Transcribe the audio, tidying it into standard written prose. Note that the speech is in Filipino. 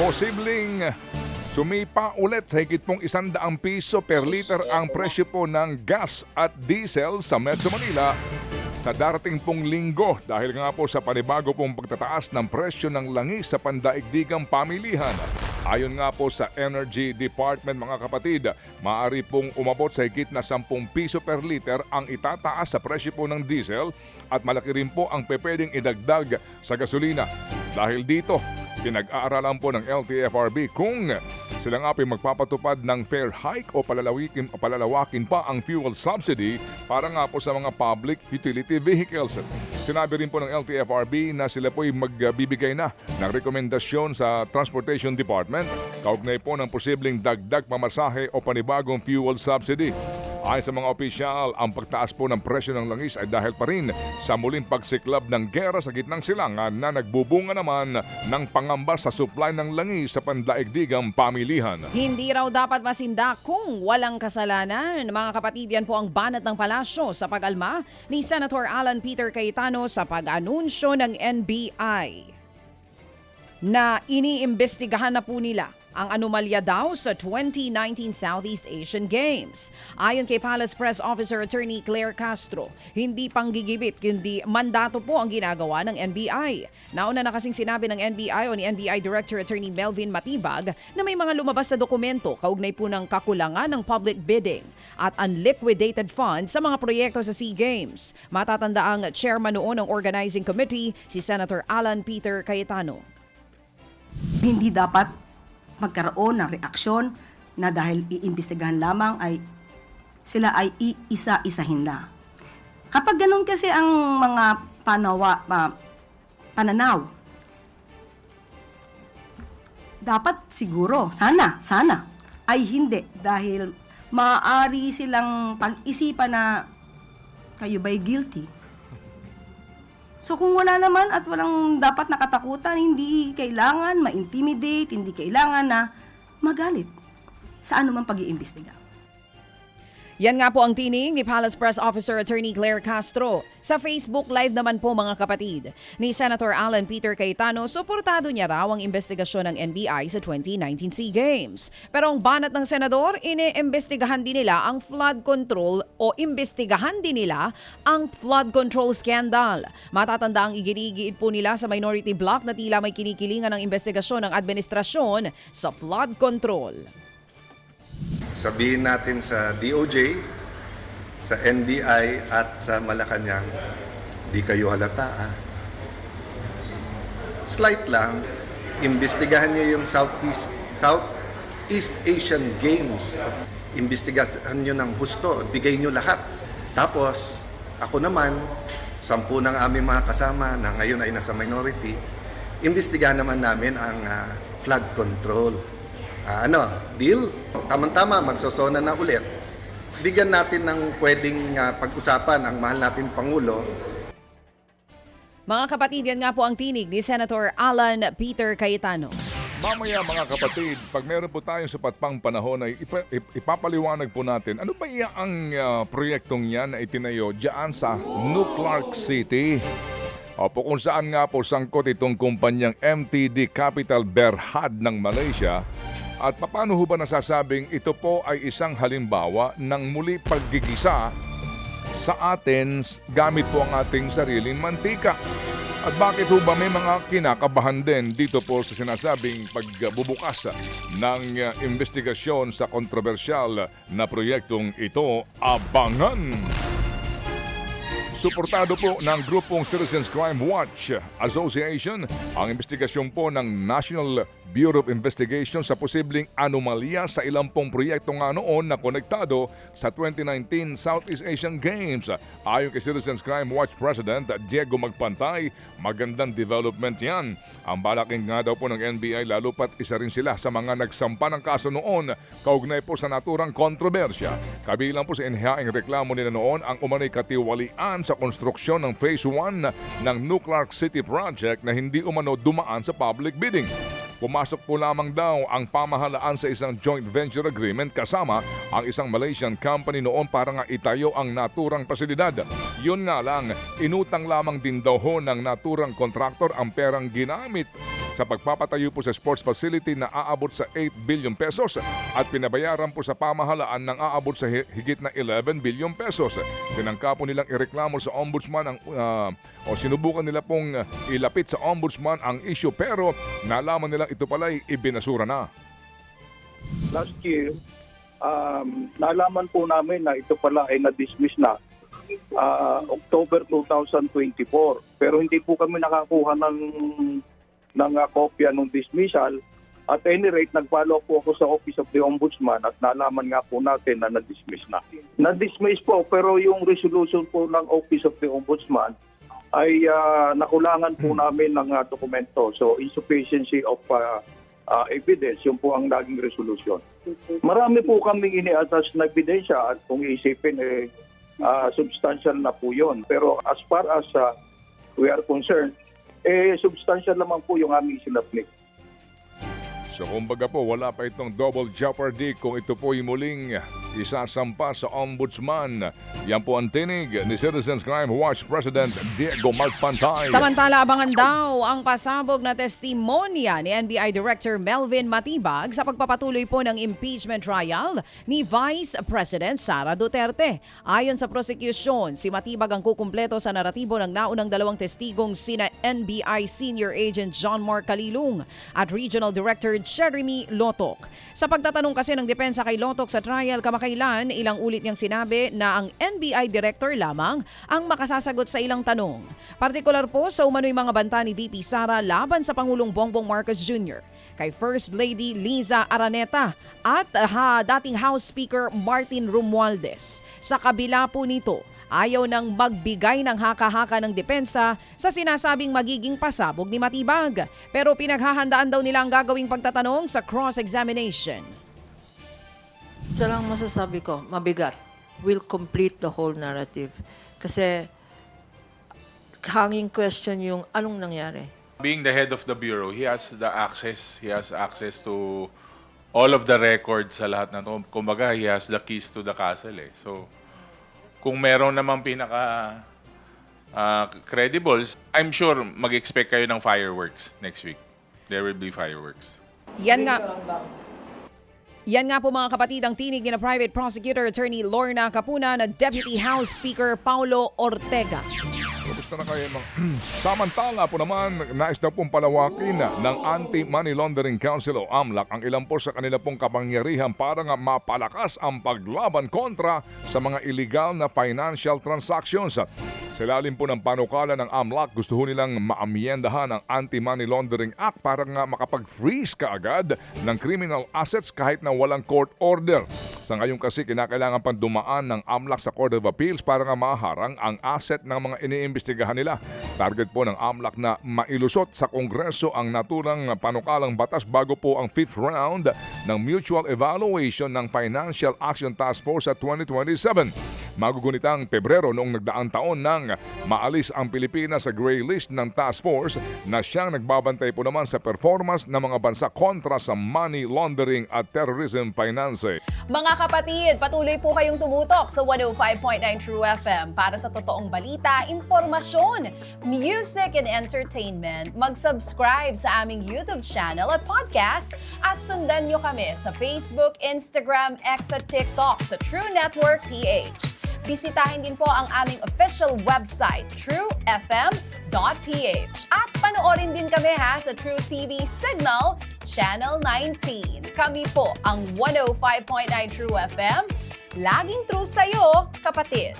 Posibleng sumipa ulit sa higit pong 100 piso per liter ang presyo po ng gas at diesel sa Metro Manila sa darating pong linggo dahil nga po sa panibago pong pagtataas ng presyo ng langis sa pandaigdigang pamilihan. Ayon nga po sa Energy Department mga kapatid, maaari pong umabot sa higit na 10 piso per liter ang itataas sa presyo po ng diesel at malaki rin po ang pwedeng idagdag sa gasolina. Dahil dito, pinag-aaralan po ng LTFRB kung sila nga po magpapatupad ng fare hike o palalawakin pa ang fuel subsidy para nga po sa mga public utility vehicles. Sinabi rin po ng LTFRB na sila po ay magbibigay na ng rekomendasyon sa Transportation Department kaugnay po ng posibleng dagdag pamasahe o panibagong fuel subsidy. Ayon sa mga opisyal, ang pagtaas po ng presyo ng langis ay dahil pa rin sa muling pagsiklab ng gera sa gitnang silangan na nagbubunga naman ng pangamba sa supply ng langis sa pandaigdigang pamilihan. Hindi raw dapat masindak kung walang kasalanan. Mga kapatid, yan po ang banat ng palasyo sa pag-alma ni Senator Alan Peter Cayetano sa pag-anunsyo ng NBI na iniimbestigahan na po nila ang anomalya daw sa 2019 Southeast Asian Games. Ayon kay Palace Press Officer Attorney Claire Castro, hindi panggigibit kundi mandato po ang ginagawa ng NBI. Nauna na kasing sinabi ng NBI o ni NBI Director Attorney Melvin Matibag na may mga lumabas na dokumento kaugnay po ng kakulangan ng public bidding at unliquidated funds sa mga proyekto sa SEA Games. Matatanda ang chairman noon ng organizing committee, si Senator Alan Peter Cayetano. Hindi dapat magkaroon ng reaksyon na dahil iimbestigahan lamang ay sila ay iisa-isahin na. Kapag ganun kasi ang mga pananaw, dapat siguro, sana, ay hindi dahil maaari silang pag-isipan na kayo ba'y guilty. So kung wala naman at walang dapat nakatakutan, hindi kailangan ma-intimidate, hindi kailangan na magalit sa anumang pag-iimbestiga. Yan nga po ang tining ni Palace Press Officer Attorney Claire Castro. Sa Facebook Live naman po mga kapatid ni Senator Alan Peter Cayetano, suportado niya raw ang investigasyon ng NBI sa 2019 SEA Games. Pero ang banat ng senador, iniimbestigahan din nila ang flood control o imbestigahan din nila ang flood control scandal. Matatanda ang iginigiit po nila sa minority bloc na tila may kinikilingan ng investigasyon ng administrasyon sa flood control. Sabihin natin sa DOJ, sa NBI at sa Malacanang, di kayo halata. Slight lang, imbestigahan niyo yung Southeast Asian Games. Imbestigahan niyo ng husto, bigay niyo lahat. Tapos, ako naman, 10 ng aming mga kasama na ngayon ay nasa minority, imbestigahan naman namin ang flood control. Deal? Tama-tama, magsosona na ulit. Bigyan natin ng pwedeng pag-usapan ang mahal natin Pangulo. Mga kapatid, yan nga po ang tinig ni Senator Alan Peter Cayetano. Mamaya mga kapatid, pag meron po tayong sapat pang panahon ay ipapaliwanag po natin ano ba ang proyektong yan na itinayo dyan sa New Clark City. Opo, kung saan nga po sangkot itong kumpanyang MTD Capital Berhad ng Malaysia. At paano ho ba nasasabing ito po ay isang halimbawa ng muli paggigisa sa atin gamit po ang ating sariling mantika? At bakit ho ba may mga kinakabahan din dito po sa sinasabing pagbubukas ng investigasyon sa kontrobersyal na proyektong ito? Abangan! Suportado po ng grupong Citizens Crime Watch Association ang investigasyon po ng National Bureau of Investigation sa posibleng anomalya sa ilang pong proyekto nga noon na konektado sa 2019 Southeast Asian Games. Ayon kay Citizens Crime Watch President Diego Magpantay, magandang development yan. Ang balaking nga daw po ng NBI lalo pat isa rin sila sa mga nagsampa ng kaso noon kaugnay po sa naturang kontrobersya. Kabilang po sa inhaing reklamo nila noon ang umano'y katiwalian sa konstruksyon ng Phase 1 ng New Clark City Project na hindi umano dumaan sa public bidding. Pumasok po lamang daw ang pamahalaan sa isang joint venture agreement kasama ang isang Malaysian company noon para nga itayo ang naturang pasilidad. Yun nga lang, inutang lamang din daw ho ng naturang kontraktor ang perang ginamit sa pagpapatayo po sa sports facility na aabot sa 8 billion pesos at pinabayaran po sa pamahalaan ng aabot sa higit na 11 billion pesos. Tinangka po nilang ireklamo sa ombudsman o sinubukan nila pong ilapit sa ombudsman ang issue pero nalaman nilang ito pala ay ibinasura na. Last year, nalaman po namin na ito pala ay na-dismiss na October 2024. Pero hindi po kami nakakuha ng kopya ng dismissal. At any rate, nag-follow po ako sa Office of the Ombudsman at nalaman nga po natin na na-dismiss na. Na-dismiss po pero yung resolution po ng Office of the Ombudsman ay nakulangan po namin ng dokumento. So insufficiency of evidence, yun po ang naging resolution. Marami po kaming ini-attach na ebidensya at kung iisipin substantial na po yun. Pero as far as we are concerned, substantial naman po yung aming sinapnik. So kumbaga po, wala pa itong double jeopardy kung ito po ay muling isasampa sa ombudsman. Yan po ang tinig ni Citizens Crime Watch President Diego Mark Pantay. Samantala, abangan daw ang pasabog na testimonya ni NBI Director Melvin Matibag sa pagpapatuloy po ng impeachment trial ni Vice President Sara Duterte. Ayon sa prosecution, si Matibag ang kukumpleto sa naratibo ng naunang dalawang testigong sina NBI Senior Agent John Mark Calilung at Regional Director Jeremy Lotok. Sa pagtatanong kasi ng depensa kay Lotok sa trial kamakailan, ilang ulit niyang sinabi na ang NBI Director lamang ang makasasagot sa ilang tanong. Partikular po sa umano'y mga banta ni VP Sara laban sa Pangulong Bongbong Marcos Jr., kay First Lady Liza Araneta at dating House Speaker Martin Romualdez. Sa kabila po nito, ayaw nang magbigay ng haka-haka ng depensa sa sinasabing magiging pasabog ni Matibag. Pero pinaghahandaan daw nila ang gagawing pagtatanong sa cross-examination. Isa lang masasabi ko, mabigat. Will complete the whole narrative. Kasi hanging question yung anong nangyari. Being the head of the bureau, he has the access. He has access to all of the records sa lahat na to. Kumbaga, he has the keys to the castle eh. So, kung meron namang pinaka credible, I'm sure mag-expect kayo ng fireworks next week. There will be fireworks. Yan nga po mga kapatid ang tinig ni na Private Prosecutor Attorney Lorna Capuna na Deputy House Speaker Paulo Ortega. Kamusta na kayo mga... Samantala po naman, nais daw pong palawakin ng Anti-Money Laundering Council o AMLAC ang ilan po sa kanila pong kapangyarihan para nga mapalakas ang paglaban kontra sa mga illegal na financial transactions. Sa ilalim po ng panukala ng AMLAC, gusto ho nilang maamyendahan ang Anti-Money Laundering Act para nga makapag-freeze kaagad ng criminal assets kahit na walang court order. Sa ngayon kasi kinakailangan pang dumaan ng AMLAC sa Court of Appeals para nga maharang ang asset ng mga iniimbestigahan nila. Target po ng AMLAC na mailusot sa Kongreso ang naturang panukalang batas bago po ang 5th round ng mutual evaluation ng Financial Action Task Force sa 2027. Magugunitang Pebrero noong nagdaang taon nang maalis ang Pilipinas sa gray list ng task force na siyang nagbabantay po naman sa performance ng mga bansa kontra sa money laundering at terrorism finance. Mga kapatid, patuloy po kayong tumutok sa 105.9 True FM para sa totoong balita, informasyon, music and entertainment. Mag-subscribe sa aming YouTube channel at podcast at sundan nyo kami sa Facebook, Instagram, X at TikTok sa True Network PH. Bisitahin din po ang aming official website, truefm.ph. At panoorin din kami sa True TV Signal, Channel 19. Kami po ang 105.9 True FM. Laging true sa'yo, kapatid.